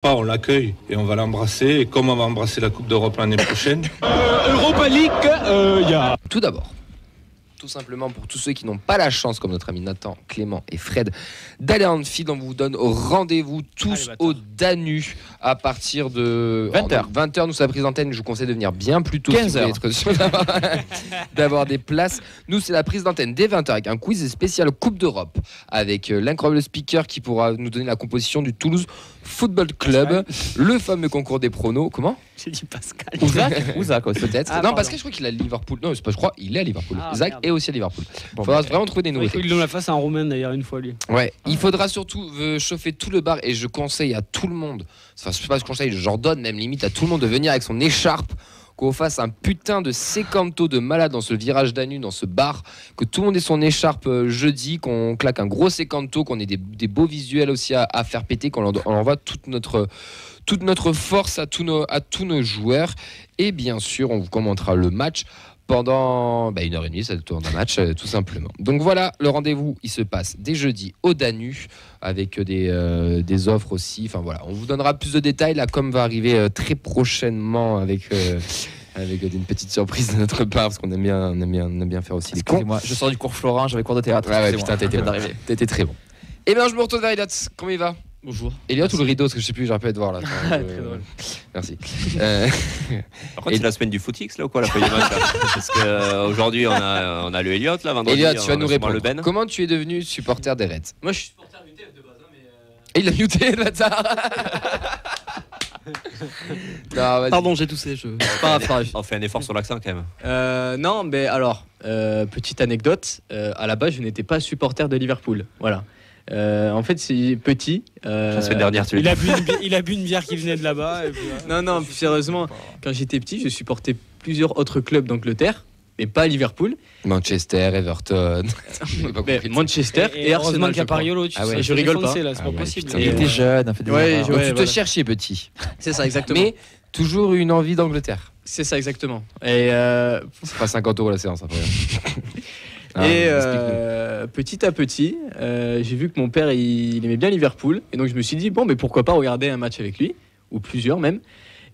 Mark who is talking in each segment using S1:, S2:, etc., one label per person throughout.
S1: On l'accueille et on va l'embrasser. Et comme on va embrasser la Coupe d'Europe l'année prochaine.
S2: Europa League, il y a...
S3: Tout d'abord, tout simplement pour tous ceux qui n'ont pas la chance, comme notre ami Nathan, Clément et Fred, d'aller à Anfield, on vous donne rendez-vous tous au Danu à partir de
S4: 20h.
S3: 20h, nous, c'est la prise d'antenne. Je vous conseille de venir bien plus tôt
S4: 15h.
S3: si vous voulez être sûr d'avoir des places. Nous, c'est la prise d'antenne dès 20h avec un quiz spécial Coupe d'Europe avec l'incroyable speaker qui pourra nous donner la composition du Toulouse Football Club, le fameux concours des pronos. Comment ?
S5: J'ai dit Pascal.
S3: Ouza, quoi, peut-être.
S5: Ah,
S3: non, parce que je crois qu'il est à Liverpool. Non, c'est pas, je crois, il est à Liverpool.
S5: Ah,
S3: Zach
S5: merde.
S3: est aussi à Liverpool.
S4: Bon,
S3: Faudra vraiment trouver des
S5: Il faut
S3: nouveautés.
S5: qu'il donne la face à un Roumain d'ailleurs une fois lui.
S3: Ouais, il faudra surtout chauffer tout le bar et je conseille à tout le monde, enfin, je sais pas ce que je conseille, j'ordonne même limite à tout le monde de venir avec son écharpe, qu'on fasse un putain de sécanto de malade dans ce virage d'Anu, dans ce bar, que tout le monde ait son écharpe jeudi, qu'on claque un gros sécanto, qu'on ait des beaux visuels aussi à faire péter, qu'on envoie toute notre force à tous nos joueurs. Et bien sûr, on vous commentera le match pendant 1h30, ça tourne un match, tout simplement. Donc voilà, le rendez-vous, il se passe dès jeudi au Danu, avec des offres aussi. Enfin voilà, on vous donnera plus de détails. La com va arriver très prochainement avec une petite surprise de notre part, parce qu'on aime bien faire aussi les cons.
S4: Excusez-moi, je sors du cours Florent, j'avais cours de théâtre.
S3: Ouais,
S4: Excusez-moi.
S3: putain, t'étais très bon. Et bien, je me retourne vers Elliot. Comment il va ?
S5: Bonjour.
S3: Elliot ou le rideau, parce que je sais plus, j'aurais pu être voir là.
S5: Très drôle.
S3: Merci.
S6: Par contre, c'est la semaine du footix là ou quoi, la feuille de match là Parce qu'aujourd'hui on a le Elliot là, vendredi.
S3: Elliot, tu vas
S6: on a
S3: nous
S6: sûrement
S3: répondre.
S6: le Ben.
S3: Comment tu es devenu supporter des Reds ?
S5: Moi je suis supporter du TF de base, mais.
S3: Et il a muté, le bâtard. Non, vas-y.
S7: Pardon, j'ai toussé. Pas grave.
S6: On fait un effort sur l'accent quand même.
S7: Non, mais alors, petite anecdote. À la base, je n'étais pas supporter de Liverpool. Voilà. En fait, c'est petit.
S6: La semaine dernière, tu
S5: Il
S6: l'as
S5: a bu une bière qui venait de là-bas. Et puis,
S7: Non, plus sérieusement, quand j'étais petit, je supportais plusieurs autres clubs d'Angleterre, mais pas Liverpool.
S3: Manchester, Everton.
S7: Mais Manchester et
S5: heureusement
S7: Arsenal.
S5: qu'il y a Pariolo.
S3: Ah ouais,
S7: je rigole pas.
S5: Là, c'est pas
S3: ouais,
S5: possible.
S3: putain,
S4: Il était jeune, on fait des
S7: Ouais,
S4: erreurs.
S3: Donc tu te
S7: voilà.
S3: cherchais petit.
S7: C'est ça, exactement.
S3: Mais toujours une envie d'Angleterre.
S7: C'est ça, exactement. Et,
S3: C'est pas 50 € la séance après.
S7: petit à petit, j'ai vu que mon père il aimait bien Liverpool, et donc je me suis dit bon, mais pourquoi pas regarder un match avec lui, ou plusieurs même.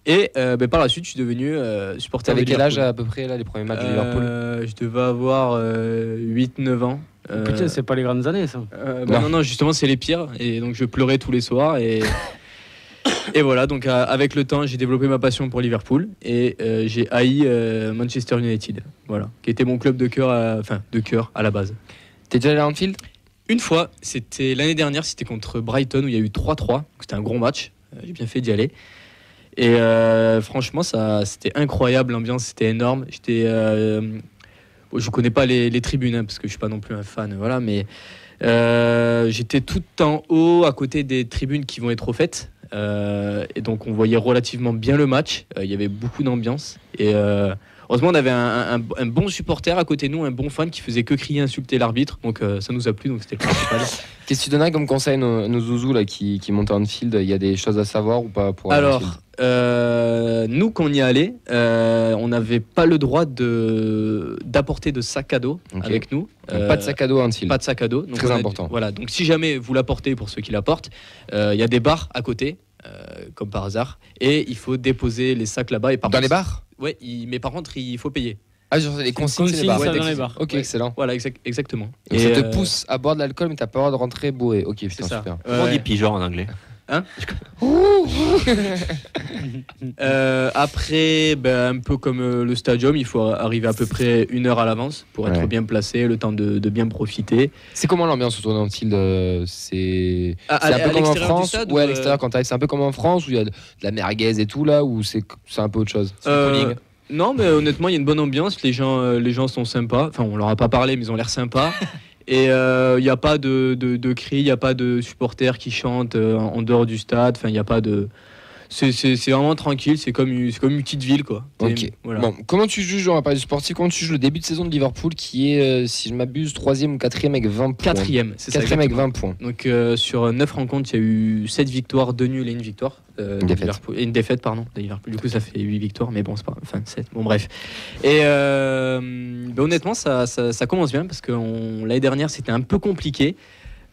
S7: Et par la suite, je suis devenu supporter
S3: T'avais
S7: de
S3: quel âge
S7: Liverpool.
S3: à peu près là, les premiers matchs de Liverpool ?
S7: Je devais avoir 8-9 ans.
S5: Putain, c'est pas les grandes années ça.
S7: Non, justement, c'est les pires. Et donc, je pleurais tous les soirs. Et voilà, donc avec le temps, j'ai développé ma passion pour Liverpool. Et j'ai haï Manchester United. Voilà, qui était mon club de cœur, à la base.
S3: T'es déjà allé à Anfield ?
S7: Une fois, c'était l'année dernière, c'était contre Brighton, où il y a eu 3-3. Donc, c'était un gros match. J'ai bien fait d'y aller. Et franchement, c'était incroyable. L'ambiance, c'était énorme. Je connais pas les tribunes, parce que je suis pas non plus un fan, voilà, mais j'étais tout en haut, à côté des tribunes qui vont être refaites, et donc on voyait relativement bien le match. Il y avait beaucoup d'ambiance, et heureusement on avait un bon supporter à côté de nous, un bon fan qui faisait que crier, insulter l'arbitre, donc ça nous a plu, donc c'était le principal.
S3: Qu'est-ce que tu donnerais comme conseil à nos zouzous là, qui montent à Anfield ? Il y a des choses à savoir ou pas pour aller à Anfield ?
S7: Alors, nous, quand on y allait, on n'avait pas le droit d'apporter de sac à dos avec nous.
S3: Donc, pas de sac à dos à Anfield.
S7: Pas de sac à dos. Donc
S3: Très important.
S7: Voilà. Donc, si jamais vous l'apportez, pour ceux qui l'apportent, il y a des bars à côté, comme par hasard, et il faut déposer les sacs là-bas. Et
S3: Dans les bars ?
S7: Ouais. Mais par contre, il faut payer.
S3: Ah, genre les consignes, c'est les bars.
S5: ça
S7: Ouais,
S5: dans les bars.
S3: Ok,
S7: Ouais.
S3: excellent.
S7: Voilà, exactement.
S3: Donc ça te pousse à boire de l'alcool, mais t'as pas le droit de rentrer bourré. Ok, putain,
S7: C'est ça.
S3: super.
S6: Comment on
S7: Ouais.
S6: dit pigeon en anglais?
S7: Après, un peu comme le stadium, il faut arriver à peu près 1 heure à l'avance pour être
S3: Ouais.
S7: bien placé, le temps de bien profiter.
S3: C'est comment l'ambiance autour d'Anfield ? C'est
S7: À
S3: un peu comme en
S7: l'extérieur du
S3: France.
S7: stade
S3: Ouais, à
S7: ou,
S3: l'extérieur quand t'arrives, c'est un peu comme en France où il y a de la merguez et tout là, ou c'est un peu autre chose.
S7: Non, mais honnêtement, il y a une bonne ambiance. Les gens sont sympas. Enfin, on leur a pas parlé, mais ils ont l'air sympas. Et il n'y a pas de cris, il n'y a pas de supporters qui chantent en dehors du stade. Enfin, il n'y a pas de. C'est vraiment tranquille. C'est comme une petite ville, quoi.
S3: Ok.
S7: Voilà.
S3: Bon, comment tu juges, on va parler du sportif, comment tu juges le début de saison de Liverpool qui est, si je m'abuse, 3e ou 4e avec 20 points.
S7: 4e, c'est ça.
S3: 4e avec
S7: exactement.
S3: 20 points.
S7: Donc sur 9 rencontres, il y a eu 7 victoires, 2 nuls et une victoire.
S3: Une
S7: de
S3: défaite.
S7: Liverpool. Et une défaite, pardon, de Liverpool. Du coup, ça fait 8 victoires, mais bon, c'est pas. Enfin, 7. Bon, bref. Et honnêtement, ça commence bien parce que l'année dernière, c'était un peu compliqué.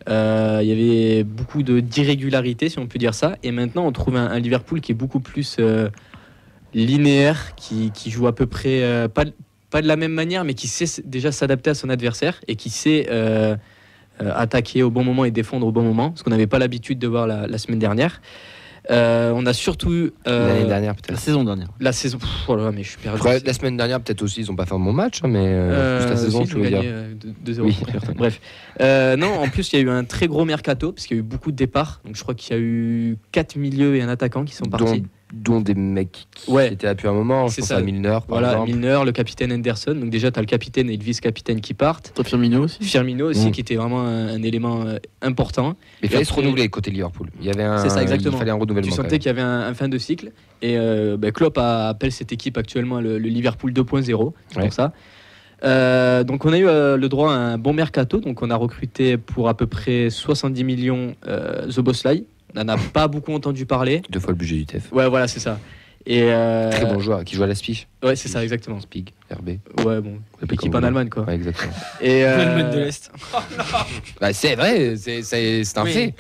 S7: Il y avait beaucoup d'irrégularités, si on peut dire ça. Et maintenant, on trouve un Liverpool qui est beaucoup plus linéaire, qui joue à peu près pas de la même manière, mais qui sait déjà s'adapter à son adversaire et qui sait attaquer au bon moment et défendre au bon moment, ce qu'on n'avait pas l'habitude de voir la semaine dernière. On a surtout eu
S3: L'année dernière,
S4: La
S3: peut-être.
S4: saison dernière.
S7: la saison. Oh là là, mais je suis perdu.
S3: Après, la semaine dernière, peut-être aussi, ils n'ont pas fait un bon match, hein, mais juste la saison,
S7: si,
S3: je
S7: ils ont
S3: veux dire.
S7: gagné 2-0
S3: Oui.
S7: contre Everton. Bref. Non, en plus, il y a eu un très gros mercato, parce qu'il y a eu beaucoup de départs. Donc, je crois qu'il y a eu 4 milieux et un attaquant qui sont partis.
S3: Dont des mecs qui
S7: Ouais.
S3: étaient là depuis un moment. Je
S7: C'est
S3: pense
S7: ça.
S3: à Milner, par
S7: Voilà,
S3: exemple.
S7: Milner, le capitaine Henderson. Donc, déjà, tu as le capitaine et le vice-capitaine qui partent.
S4: Toi, Firmino aussi.
S7: Firmino aussi,
S3: Mm.
S7: qui était vraiment un élément important.
S3: Mais il
S7: Et
S3: fallait se
S7: après-
S3: renouveler côté Liverpool. Il y avait
S7: C'est ça, exactement.
S3: Il fallait un renouvellement.
S7: Tu
S3: quand
S7: sentais qu'il y avait un fin de cycle. Et Klopp appelle cette équipe actuellement le Liverpool 2.0. C'est
S3: Ouais.
S7: pour ça. Donc on a eu le droit à un bon mercato. Donc on a recruté pour à peu près 70 millions Szoboszlai. On n'en a pas beaucoup entendu parler.
S3: même. 2 fois le budget du TEF.
S7: Ouais, voilà, c'est ça. Et
S3: Très bon joueur qui joue à la Spich.
S7: Ouais, c'est ça, exactement.
S3: Spig, RB.
S7: Ouais, bon,
S3: Appelez
S7: l'équipe
S3: comme
S7: en
S3: vous
S7: Allemagne, quoi.
S3: Ouais, exactement.
S7: Et
S5: L'Allemagne de l'Est.
S3: Bah, c'est vrai, c'est un
S5: Oui.
S3: fait.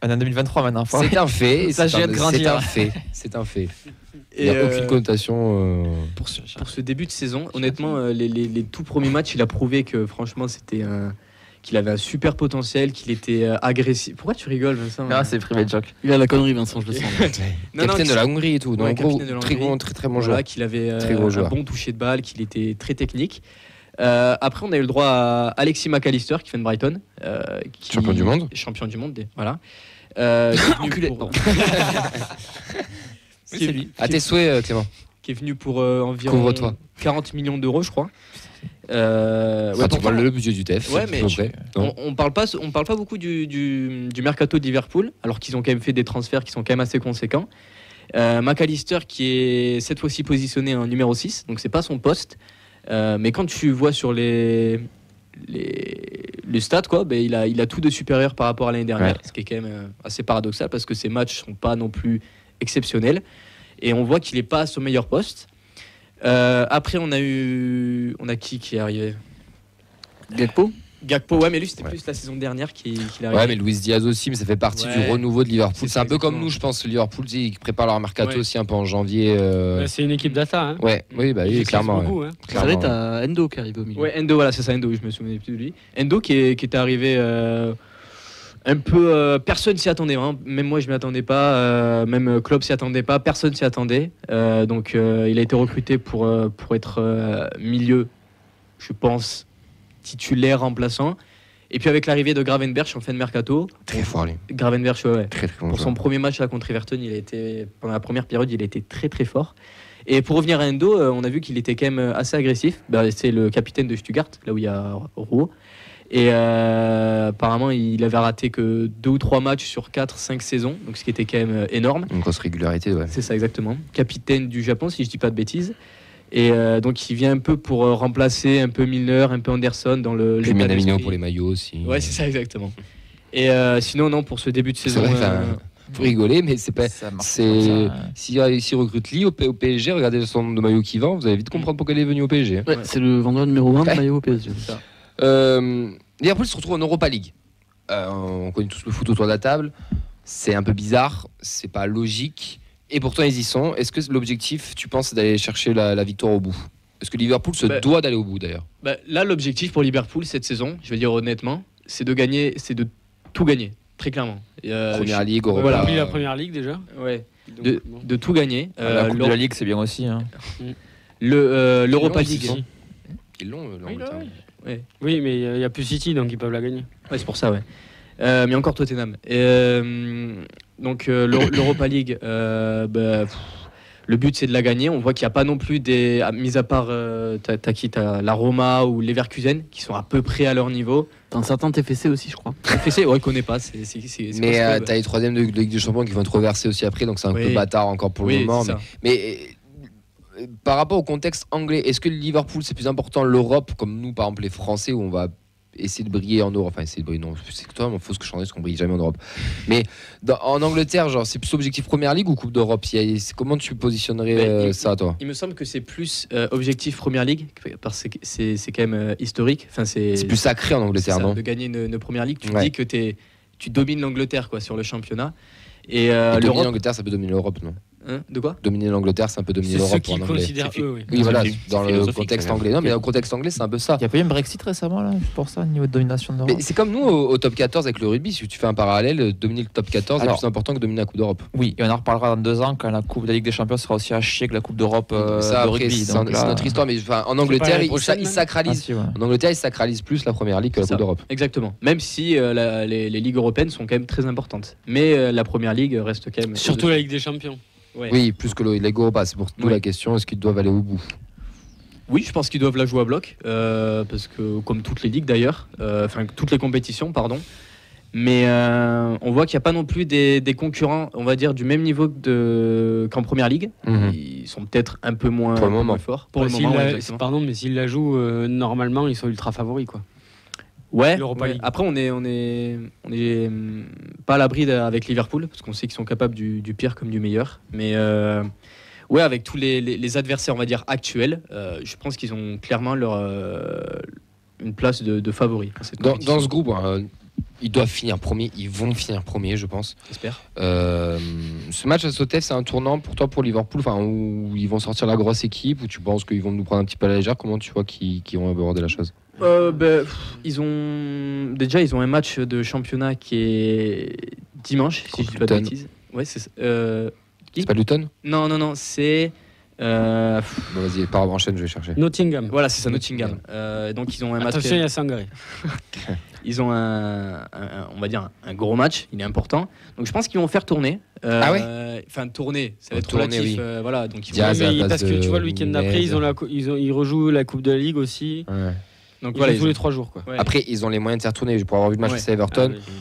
S4: On est en 2023 maintenant. faut-
S3: C'est un fait.
S4: Ça, je viens de grandir.
S3: C'est un fait. C'est un fait. Il
S7: Et,
S3: n'y a aucune connotation.
S7: pour ce début de saison, honnêtement, les tout premiers matchs, il a prouvé que franchement, qu'il avait un super potentiel, qu'il était agressif. Pourquoi tu rigoles, Vincent?
S4: Ah, c'est privé joke.
S8: Il a la connerie, Vincent, je le sens.
S3: Capitaine de la Hongrie et tout. Donc,
S7: Ouais,
S3: en gros,
S7: capitaine de la
S3: très
S7: Hongrie.
S3: bon, très bon
S7: Voilà,
S3: joueur.
S7: qu'il avait
S3: Très gros
S7: un
S3: joueur.
S7: bon toucher de balle, qu'il était très technique. Après, on a eu le droit à Alexis McAllister qui vient de Brighton.
S3: Champion du monde.
S7: Champion du monde, voilà. Qui est venu
S3: Enculé.
S7: pour-
S3: Oui, c'est lui. À tes souhaits, Clément.
S7: qui est venu pour environ
S3: Couvre-toi.
S7: 40 millions d'euros, je crois. Ouais,
S3: Enfin, tu
S7: pourtant,
S3: vois le budget du TEF.
S7: Ouais,
S3: c'est
S7: mais
S3: à peu
S7: je-
S3: près. Non.
S7: on parle pas beaucoup du mercato de Liverpool, alors qu'ils ont quand même fait des transferts qui sont quand même assez conséquents. McAllister qui est cette fois-ci positionné en numéro 6, donc c'est pas son poste. Mais quand tu vois sur les stats, quoi, ben, il a tout de supérieur par rapport à l'année dernière,
S3: Ouais.
S7: ce qui est quand même assez paradoxal parce que ses matchs sont pas non plus exceptionnels. Et on voit qu'il est pas à son meilleur poste. Après, on a qui est arrivé? Gakpo, ouais, mais lui c'était
S3: Ouais.
S7: plus la saison dernière qu'il est
S3: Ouais,
S7: arrivé.
S3: mais Luis Diaz aussi, mais ça fait partie
S7: Ouais.
S3: du renouveau de Liverpool.
S7: C'est
S3: C'est un
S7: ça,
S3: peu comme
S7: exactement.
S3: nous, je pense. Liverpool, ils préparent leur mercato
S7: Ouais.
S3: aussi un peu en janvier.
S5: Ouais, c'est une équipe data. Hein.
S3: Ouais, oui, bah oui,
S5: Ils
S3: clairement.
S5: beaucoup,
S3: ouais.
S5: hein.
S8: C'est vrai,
S3: Clairement, ouais.
S8: t'as Endo qui arrive au milieu.
S7: Ouais, Endo, voilà, c'est ça, Endo, je me souvenais plus de lui. Endo qui était arrivé un peu. Personne s'y attendait, hein. Même moi je m'y attendais pas, même Klopp s'y attendait pas, personne s'y attendait. Donc il a été recruté pour être milieu, je pense, titulaire remplaçant. Et puis avec l'arrivée de Gravenberch en fin de mercato,
S3: Très fort, lui.
S7: Gravenberch, ouais.
S3: Très, très bon
S7: Pour
S3: joueur.
S7: son premier match là, contre Everton, pendant la première période, il a été très très fort. Et pour revenir à Endo, on a vu qu'il était quand même assez agressif. C'est le capitaine de Stuttgart, là où il y a Roux. Et apparemment, il avait raté que 2 ou 3 matchs sur 4-5 saisons, donc ce qui était quand même énorme.
S3: Une grosse régularité, ouais.
S7: C'est ça exactement. Capitaine du Japon, si je dis pas de bêtises. Et donc il vient un peu pour remplacer un peu Milner, un peu Anderson dans
S3: Puis
S7: l'état
S3: Minamino
S7: d'esprit.
S3: pour les maillots aussi.
S7: Ouais, c'est ça exactement. Et sinon, non, pour ce début de
S3: C'est
S7: saison.
S3: vrai, enfin, faut rigoler, mais c'est pas.
S4: Ça marche
S3: C'est
S4: comme ça.
S3: s'il recrute Lee au PSG, regardez le nombre de maillots qu'il vend, vous allez vite comprendre pourquoi il est venu au PSG.
S8: Ouais, c'est le vendeur numéro 1 de
S3: Ouais.
S8: maillot au PSG.
S3: Liverpool se retrouve en Europa League. On connaît tous le foot autour de la table. C'est un peu bizarre, c'est pas logique, et pourtant ils y sont. Est-ce que l'objectif, tu penses, c'est d'aller chercher la victoire au bout? Est-ce que Liverpool se
S7: Bah,
S3: doit d'aller au bout d'ailleurs?
S7: Là, l'objectif pour Liverpool cette saison, je vais dire honnêtement, c'est de gagner, c'est de tout gagner, très clairement. Et,
S3: Première Ligue, Europa.
S7: voilà.
S5: Pris la première ligue déjà.
S7: Ouais,
S5: Donc, bon.
S7: de tout gagner.
S4: La Coupe de
S7: l'Euro-
S4: la Ligue, c'est bien aussi. Hein.
S7: L'Europa
S3: Ils l'ont,
S7: League.
S3: c'est Ils l'ont, l'Angleterre.
S5: Oui, mais il n'y a plus City, donc ils peuvent la gagner.
S7: Ouais, c'est pour ça, ouais. Mais encore Tottenham. Donc l'Europa League, le but c'est de la gagner. On voit qu'il n'y a pas non plus mis à part t'as la Roma ou Leverkusen qui sont à peu près à leur niveau.
S8: T'as un certain TFC aussi, je crois.
S7: FSC, ouais, il connaît pas. C'est
S3: Mais
S7: pas ce club.
S3: t'as les troisièmes de Ligue des Champions qui vont être reversés aussi après, donc c'est un
S7: Oui.
S3: peu bâtard encore pour le
S7: Oui,
S3: moment.
S7: c'est ça.
S3: Mais par rapport au contexte anglais, est-ce que Liverpool c'est plus important l'Europe, comme nous par exemple les Français, où on va essayer de briller en Europe. Enfin, essayer de briller, non, c'est totalement faux ce que je parce qu'on brille jamais en Europe. Mais en Angleterre, genre, c'est plus objectif Première Ligue ou Coupe d'Europe? Comment tu positionnerais ça, toi?
S7: Il me semble que c'est plus objectif Première Ligue, parce que c'est quand même historique. Enfin, c'est
S3: plus sacré en Angleterre, non?
S7: De gagner une Première Ligue, tu
S3: Ouais.
S7: dis que tu domines l'Angleterre quoi, sur le championnat. Et
S3: Dominer
S7: l'Europe.
S3: l'Angleterre, ça peut dominer l'Europe, non?
S7: Hein, de quoi?
S3: Dominer l'Angleterre, c'est un peu dominer
S5: C'est
S3: l'Europe
S5: ceux
S3: pour
S5: qui
S3: un Anglais.
S5: considèrent eux, oui.
S3: Oui, voilà,
S6: C'est
S3: dans le
S6: philosophique,
S3: contexte
S6: quand même.
S3: anglais. Non, mais dans le contexte anglais, c'est un peu ça.
S4: Il y a pas eu un Brexit récemment, là, pour ça, au niveau de domination de l'Europe.
S3: Mais c'est comme nous au top 14 avec le rugby. Si tu fais un parallèle, dominer le top 14
S4: Alors,
S3: est plus important que dominer la Coupe d'Europe.
S4: Oui, et on en reparlera dans 2 ans quand la Coupe de la Ligue des Champions sera aussi à chier que la Coupe d'Europe
S3: Ça,
S4: de
S3: après,
S4: rugby.
S3: c'est
S4: Donc là-
S3: notre histoire. Mais enfin, en Angleterre,
S5: l'année
S3: ils
S5: prochaine, même
S3: sacralisent.
S4: Ah, si, ouais.
S3: En Angleterre, ils sacralisent plus la Première Ligue que la
S7: C'est
S3: Coupe
S7: ça.
S3: d'Europe.
S7: Exactement. Même si les ligues européennes sont quand même très importantes. Mais la Première Ligue reste quand même.
S5: Surtout la Ligue des Champions.
S7: Ouais.
S3: Oui, plus que la Ligue Europa. C'est pour tout
S7: Oui.
S3: la question, est-ce qu'ils doivent aller au bout?
S7: Oui, je pense qu'ils doivent la jouer à bloc, parce que comme toutes les ligues d'ailleurs, enfin toutes les compétitions, pardon. Mais on voit qu'il n'y a pas non plus des concurrents, on va dire, du même niveau qu'en Première Ligue.
S3: Mhm.
S7: Ils sont peut-être un peu moins,
S3: Pour le
S7: un peu
S3: moment.
S7: moins forts. Pour
S5: Ouais,
S7: le
S5: s'ils
S7: moment, ouais,
S5: la-
S7: exactement.
S5: pardon, mais s'ils la jouent normalement, ils sont ultra favoris, quoi.
S7: Ouais,
S5: l'Europa
S7: ouais.
S5: League.
S7: Après, on est pas à l'abri avec Liverpool, parce qu'on sait qu'ils sont capables du pire comme du meilleur. Mais ouais, avec tous les adversaires, on va dire, actuels, je pense qu'ils ont clairement une place de favori.
S3: Dans ce groupe, ils doivent finir premier. Ils vont finir premier, je pense.
S7: J'espère.
S3: Ce match à Sotef, c'est un tournant pour toi, pour Liverpool, où ils vont sortir la grosse équipe, où tu penses qu'ils vont nous prendre un petit peu à la légère. Comment tu vois qu'ils vont aborder la chose?
S7: Ils ont un match de championnat qui est dimanche, si je dis pas de
S3: Luton.
S7: bêtises. Ouais, c'est ça.
S3: C'est pas Luton?
S7: Non, c'est.
S3: Bon, vas-y, par enchaîne, je vais chercher.
S5: Nottingham.
S7: Voilà, c'est ça, Nottingham. Donc ils ont un match.
S5: Attention, il y a Sangaré.
S7: Ils ont on va dire un gros match, il est important. Donc je pense qu'ils vont faire tourner.
S3: Ah ouais.
S7: Enfin tourner, ça va être
S3: Tourner,
S7: relatif.
S3: oui.
S7: Voilà, donc ils vont.
S3: Diaz, à la place
S5: Parce que tu vois, le
S3: de
S5: week-end d'après,
S3: Nunez.
S5: ils rejouent la Coupe de la Ligue aussi.
S3: Ouais.
S7: Donc
S5: Ils
S7: voilà,
S5: jouent tous les 3 jours, quoi.
S7: ouais.
S3: Après, ils ont les moyens de faire tourner. Pour avoir vu le match
S7: Ouais.
S3: face à Everton,
S5: Ah, oui.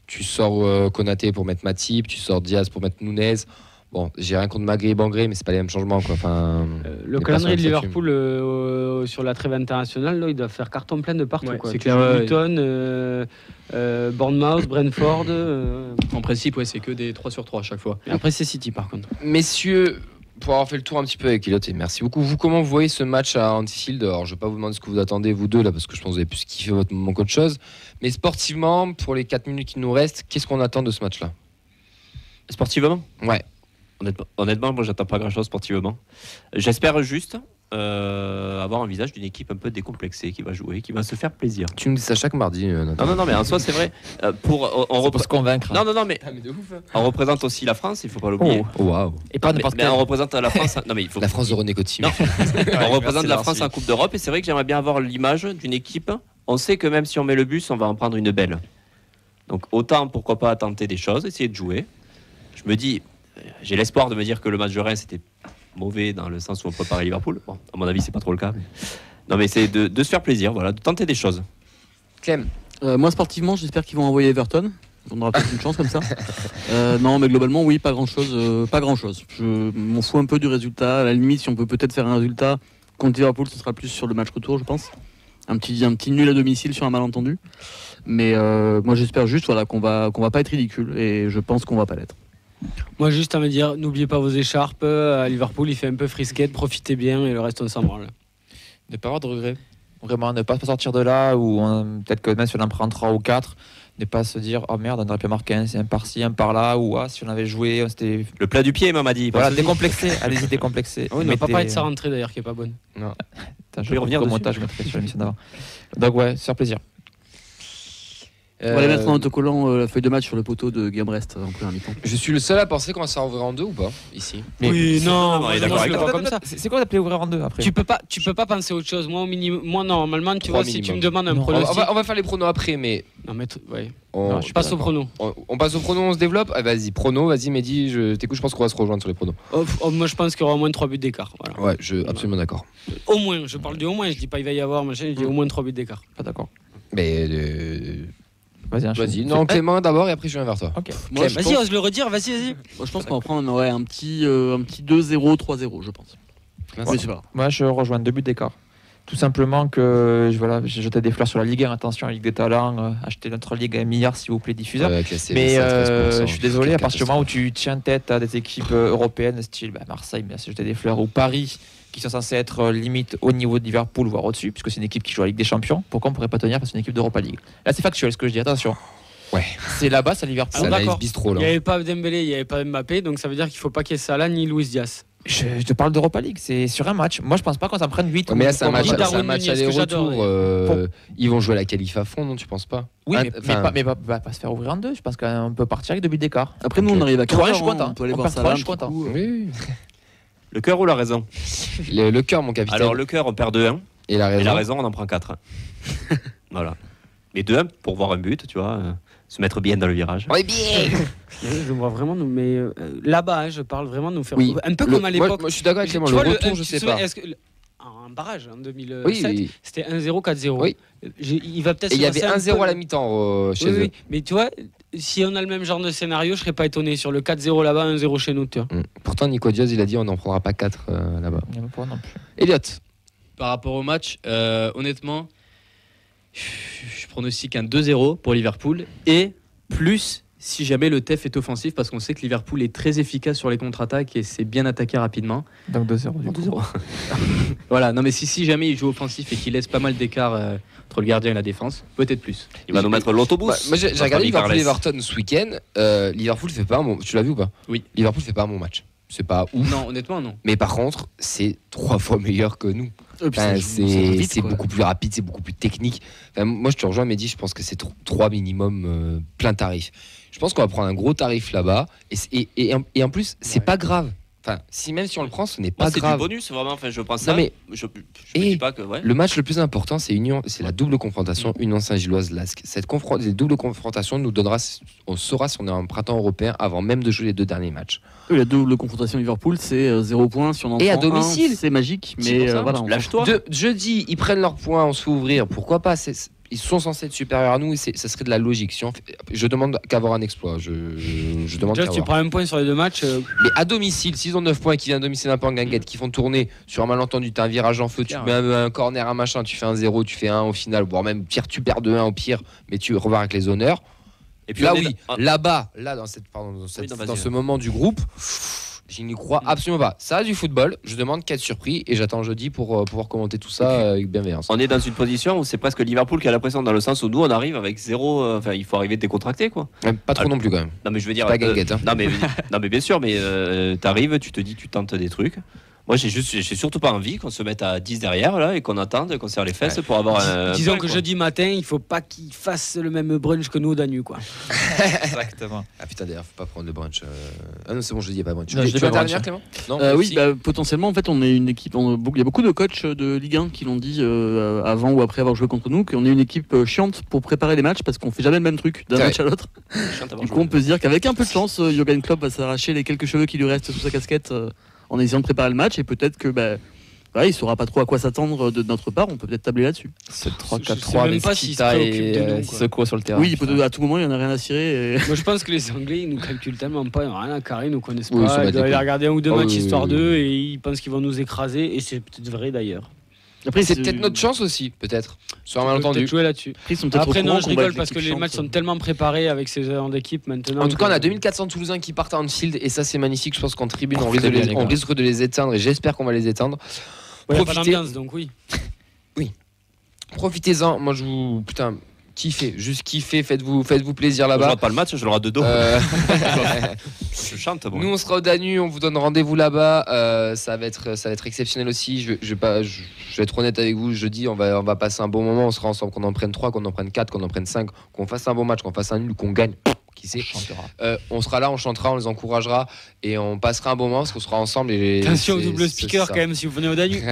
S3: tu sors Konaté pour mettre Matip, tu sors Diaz pour mettre Nunez. Bon, j'ai rien contre Magré et Bangré, mais c'est pas les mêmes changements, quoi. Enfin,
S5: Le
S3: les
S5: calendrier de
S3: personnes
S5: Liverpool sur la trêve internationale, là, ils doivent faire carton plein de partout.
S7: Ouais,
S5: Quoi.
S7: c'est
S5: Tu
S7: clair,
S5: joues
S7: ouais.
S5: Luton, Bournemouth, Brentford.
S7: En principe, ouais, c'est que des 3 sur 3 à chaque fois.
S5: Et après, c'est City, par contre.
S3: Messieurs, pour avoir fait le tour un petit peu avec Elliot, et merci beaucoup. Vous, comment vous voyez ce match à Anfield? Alors, je vais pas vous demander ce que vous attendez, vous deux, là, parce que je pense que vous avez plus kiffé votre moment qu'autre chose. Mais sportivement, pour les 4 minutes qui nous restent, qu'est-ce qu'on attend de ce match-là?
S6: Sportivement,
S3: Ouais.
S6: honnêtement, moi j'attends pas grand-chose sportivement. J'espère juste avoir un visage d'une équipe un peu décomplexée qui va jouer, qui va se faire plaisir.
S3: Tu nous dis ça chaque mardi, Nathan.
S6: Non, mais en soi c'est vrai. On
S4: C'est pour se convaincre.
S6: Non, mais
S3: Ah, mais de ouf.
S6: on représente aussi la France, il faut pas l'oublier.
S3: Oh, waouh.
S4: Et pas n'importe
S6: Mais
S4: quel.
S6: on représente la France. Non mais il faut.
S3: La France de René Coty.
S6: Non. On représente
S4: merci,
S6: la France
S4: merci.
S6: en Coupe d'Europe et c'est vrai que j'aimerais bien avoir l'image d'une équipe. On sait que même si on met le bus, on va en prendre une belle. Donc autant pourquoi pas tenter des choses, essayer de jouer. Je me dis, j'ai l'espoir de me dire que le match de Reims c'était mauvais dans le sens où on préparait Liverpool. Bon, à mon avis c'est pas trop le cas. Mais... Non mais c'est de se faire plaisir, voilà, de tenter des choses.
S3: Clem.
S8: Moi, sportivement, j'espère qu'ils vont envoyer Everton. On aura peut-être une chance comme ça. Non, mais globalement, oui, pas grand-chose. Pas grand-chose. Je m'en fous un peu du résultat. À la limite, si on peut peut-être faire un résultat contre Liverpool, ce sera plus sur le match retour, je pense. Un petit nul à domicile sur un malentendu. Mais moi, j'espère juste qu'on va pas être ridicule. Et je pense qu'on va pas l'être.
S5: Moi, juste à me dire, n'oubliez pas vos écharpes. À Liverpool, il fait un peu frisquette, profitez bien et le reste, on s'en branle.
S4: Ne pas avoir de regrets. Vraiment, ne pas sortir de là, ou peut-être que même si on en prend 3 ou 4, ne pas se dire oh merde, on aurait pu marquer un par-ci, un par-là, ou si on avait joué, on s'était.
S6: Le plat du pied, maman m'a dit.
S4: Voilà,
S6: Pas de souci.
S4: décomplexé. Allez-y, décomplexé.
S5: Oui, on n'a pas parlé de sa rentrée d'ailleurs, qui est pas bonne.
S4: Attends, je
S6: peux y revenir
S4: au
S6: dessus.
S4: montage, je mettrai sur l'émission d'avant. Donc, ouais, se faire plaisir.
S8: On va aller mettre en autocollant la feuille de match sur le poteau de Guillaume Brest en première mi-temps.
S3: Je suis le seul à penser qu'on va se faire ouvrir en deux ou pas, ici.
S4: Mais-
S5: Oui, non,
S6: non, il est
S5: moi,
S6: d'accord
S5: je le
S6: avec
S5: vois
S6: toi.
S5: comme ça.
S4: C'est quoi d'appeler ouvrir en deux après?
S5: Tu peux pas penser à autre chose. Moi normalement, tu
S3: Trois
S5: vois, si tu
S3: minimum.
S5: me demandes un
S4: Non.
S5: pronostic.
S3: On va faire les pronos après, mais
S5: Non, mais ouais.
S3: on,
S4: Non,
S5: Je passe au prono.
S3: on passe au prono, on se développe. Ah, vas-y, prono, vas-y, Mehdi, je t'écoute, je pense qu'on va se rejoindre sur les pronos.
S5: Moi, je pense qu'il y aura au moins 3 buts d'écart. Voilà.
S3: Ouais, absolument d'accord.
S5: Au moins, je parle de au moins. Je dis pas il va y avoir machin. Je dis au moins 3 buts d'écart.
S4: Pas d'accord.
S3: Mais
S4: Vas-y, enchaîne.
S3: vas-y, non, Clément d'abord et après je viens vers toi.
S4: Ok.
S8: Moi, je
S5: Vas-y,
S8: pense-
S5: ose le redire. Vas-y.
S8: moi, je pense qu'on va prendre un petit 2-0, 3-0, je pense. Oui, c'est pas grave.
S4: Moi, je rejoins 2 buts d'écart. Tout simplement que j'ai jeté des fleurs sur la Ligue 1. Attention, la Ligue des Talents, achetez notre Ligue à 1 milliard, s'il vous plaît, diffuseur. Mais je suis désolé, à partir du moment où tu tiens tête à des équipes européennes, style Marseille, mais c'est jeter des fleurs, ou Paris, qui sont censés être limite au niveau de Liverpool, voire au-dessus, puisque c'est une équipe qui joue à la Ligue des Champions. Pourquoi on ne pourrait pas tenir face à une équipe d'Europa League? Là, c'est factuel ce que je dis, attention.
S3: Ouais.
S4: C'est là-bas, c'est à Liverpool.
S5: Ah, d'accord.
S3: Bistro,
S5: Il
S3: là.
S5: n'y avait pas Dembélé, il n'y avait pas Mbappé, donc ça veut dire qu'il ne faut pas qu'il y ait Salah ni Luis Diaz.
S4: Je te parle d'Europa League, c'est sur un match. Moi, je pense pas qu'on s'en prenne 8.
S3: Mais là, c'est un match
S5: Darwin Nunez, que
S3: aller-retour.
S5: j'adore,
S3: Ils vont jouer la qualif à fond, non, tu penses pas?
S4: Oui, mais pas se faire ouvrir en deux. Je pense qu'on peut partir avec 2 buts d'écart.
S8: Après, nous, on arrive à
S4: 3,
S8: 15
S4: je suis content.
S8: on peut aller
S4: On
S8: voir
S4: perd
S8: ça
S4: 3,
S8: là.
S4: je suis content.
S3: Oui.
S6: Le cœur ou la raison?
S3: Le cœur, mon capitaine.
S6: Alors, le cœur, on perd 2-1.
S3: Et la raison.
S6: Et la raison, on en prend 4. Voilà. Mais 2-1 pour voir un but, tu vois. Se mettre bien dans le virage.
S3: On est bien.
S5: Je vois vraiment nous, mais là-bas, je parle vraiment de nous faire
S3: Oui.
S5: un peu comme à l'époque.
S3: Moi, je suis d'accord avec Clément.
S5: Tu
S3: Le
S5: vois,
S3: retour, je sais pas.
S5: Un barrage en 2007,
S3: Oui.
S5: c'était 1-0, 4-0.
S3: Oui.
S5: Il va peut-être.
S3: Et il y avait
S5: se passer
S3: 1-0
S5: peu.
S3: à la mi-temps chez eux.
S5: Oui. Mais tu vois, si on a le même genre de scénario, je serais pas étonné. Sur le 4-0 là-bas, 1-0 chez nous, tu vois.
S3: Pourtant, Nico Diaz, il a dit on n'en prendra pas 4 là-bas.
S4: Il y en a pas non plus.
S3: Elliot.
S7: Par rapport au match, honnêtement, je pronostique un 2-0 pour Liverpool et plus si jamais le TEF est offensif parce qu'on sait que Liverpool est très efficace sur les contre-attaques et c'est bien attaqué rapidement.
S4: Donc 2-0 du coup.
S7: 2-0. Voilà, non mais si jamais il joue offensif et qu'il laisse pas mal d'écart entre le gardien et la défense, peut-être plus.
S6: Il va nous mettre l'autobus.
S3: Moi, j'ai regardé
S6: Carles.
S3: Liverpool-Everton ce week-end. Liverpool fait pas un bon. Tu l'as vu ou pas?
S7: Oui.
S3: Liverpool fait pas un bon match. C'est pas ouf.
S7: Non, honnêtement, non.
S3: Mais par contre, c'est 3 fois meilleur que nous. Enfin, c'est beaucoup plus rapide, c'est beaucoup plus technique. Enfin, moi, je te rejoins, Mehdi. Je pense que c'est 3 minimum plein tarif. Je pense qu'on va prendre un gros tarif là-bas. Et en plus, c'est pas grave. Enfin, même si on le prend, ce n'est pas
S6: C'est
S3: grave.
S6: du bonus, vraiment. Enfin, je prends ça.
S3: Non, mais-
S6: je me dis pas que. Ouais.
S3: Le match le plus important, c'est la double confrontation Union Saint-Gilloise-Lasque. Cette double confrontation nous donnera, on saura si on est en printemps européen avant même de jouer les 2 derniers matchs.
S8: La double confrontation Liverpool, c'est 0 points. Si on en
S3: Et à
S8: prend un,
S3: domicile.
S8: c'est magique.
S3: C'est
S8: Mais
S3: pour ça.
S8: voilà, on
S6: Lâche-toi.
S3: Jeudi, ils prennent leurs points, on se fait ouvrir. Pourquoi pas? Ils sont censés être supérieurs à nous et ça serait de la logique. Je demande qu'à avoir un exploit. Je demande
S5: Déjà,
S3: qu'à
S5: si tu
S3: avoir.
S5: prends un point sur les 2 matchs,
S3: Mais à domicile, s'ils ont 9 points et qu'ils viennent à domicile un peu en guinguette, qui font tourner sur un malentendu, tu as un virage en feu, tu mets un corner, un machin, tu fais un 0, tu fais un au final, voire même pire, tu perds 2-1 au pire, mais tu repars avec les honneurs.
S6: Et puis
S3: Là,
S6: on est
S3: oui,
S6: dans-
S3: là-bas, dans
S6: Oui, non, vas-y.
S3: dans ce moment du groupe, je n'y crois absolument pas. Ça a du football, je demande qu'à être surpris et j'attends jeudi pour pouvoir commenter tout ça avec bienveillance.
S6: On est dans une position où c'est presque Liverpool qui a la pression dans le sens où nous on arrive avec 0. Enfin, il faut arriver décontracté quoi.
S3: Même pas trop non plus quand même.
S6: Non mais je veux dire.
S3: Pas guinguette, hein.
S6: Non mais bien sûr, mais t'arrives, tu te dis, tu tentes des trucs. Moi j'ai surtout pas envie qu'on se mette à 10 derrière là et qu'on attende, qu'on serre les fesses pour avoir un.
S5: disons
S6: point,
S5: que
S6: quoi.
S5: jeudi matin, il faut pas qu'ils fassent le même brunch que nous au Danube, quoi.
S4: Exactement.
S3: Ah putain d'ailleurs, faut pas prendre le brunch. Ah non, c'est bon, je dis pas brunch.
S4: Non, je
S3: Tu
S4: dis
S3: veux
S4: pas
S3: intervenir
S4: brunch.
S3: Clément? Non.
S8: Oui,
S3: Si.
S8: potentiellement, en fait, on est une équipe. Il y a beaucoup de coachs de Ligue 1 qui l'ont dit avant ou après avoir joué contre nous, qu'on est une équipe chiante pour préparer les matchs parce qu'on fait jamais le même truc d'un
S3: C'est
S8: match à l'autre.
S6: Chiant d'avoir
S8: Du
S6: joué.
S8: coup, on peut se dire qu'avec un peu de chance, Jürgen Klopp va s'arracher les quelques cheveux qui lui restent sous sa casquette en essayant de préparer le match et peut-être que. Il saura pas trop à quoi s'attendre de notre part, on peut peut-être tabler là-dessus.
S4: C'est
S5: Je
S4: 3-4-3
S5: sais même
S4: avec
S5: pas s'il se
S4: Skita
S5: préoccupe
S4: et
S5: de nous, quoi.
S4: Sissoko sur le terrain.
S8: Oui, à tout moment, il n'y en a rien à cirer.
S5: Moi, je pense que les Anglais, ils nous calculent tellement pas, ils n'ont rien à carrer, ils nous connaissent
S3: Oui, ça
S5: pas.
S3: va
S5: Ils doivent
S3: être
S5: aller regarder un ou 2
S3: Ah
S5: matchs
S3: oui,
S5: histoire
S3: oui,
S5: d'eux
S3: oui.
S5: et ils pensent qu'ils vont nous écraser. Et c'est peut-être vrai d'ailleurs.
S8: Après,
S3: C'est peut-être notre chance aussi, peut-être. Sur un
S5: On peut
S3: malentendu.
S5: peut-être jouer là-dessus.
S8: Ils sont peut-être
S5: Après,
S8: au
S5: non,
S8: courant
S5: je
S8: qu'on va
S5: rigole
S8: être
S5: parce que
S8: l'équipe
S5: les matchs
S8: chiante.
S5: sont tellement préparés avec ces heures d'équipe maintenant.
S3: En tout cas, on a
S5: que-
S3: 2400 Toulousains qui partent à Anfield et ça c'est magnifique. Je pense qu'en tribune, on
S4: Profitez bien, les gars.
S3: risque de les éteindre et j'espère qu'on va les éteindre.
S5: Ouais, y a pas
S3: Profitez.
S5: d'ambiance, donc oui.
S3: Profitez-en. Moi, je vous. Putain, kiffez. Juste kiffez. Faites-vous plaisir
S6: Je
S3: là-bas.
S6: regarde pas le match, je le regarde de dos.
S3: Euh,
S6: Je chante. Bon.
S3: Nous, on sera au Danube. On vous donne rendez-vous là-bas. Ça va être exceptionnel aussi. Je vais être honnête avec vous. Jeudi, on va passer un bon moment. On sera ensemble. Qu'on en prenne 3, qu'on en prenne 4, qu'on en prenne 5, qu'on fasse un bon match, qu'on fasse un nul, qu'on gagne. Qui sait. On sera là, on chantera, on les encouragera et on passera un bon moment parce qu'on sera ensemble. Et
S5: Attention au
S3: c'est-
S5: double
S3: c'est
S5: speaker
S3: ça.
S5: quand même si vous venez au Danube.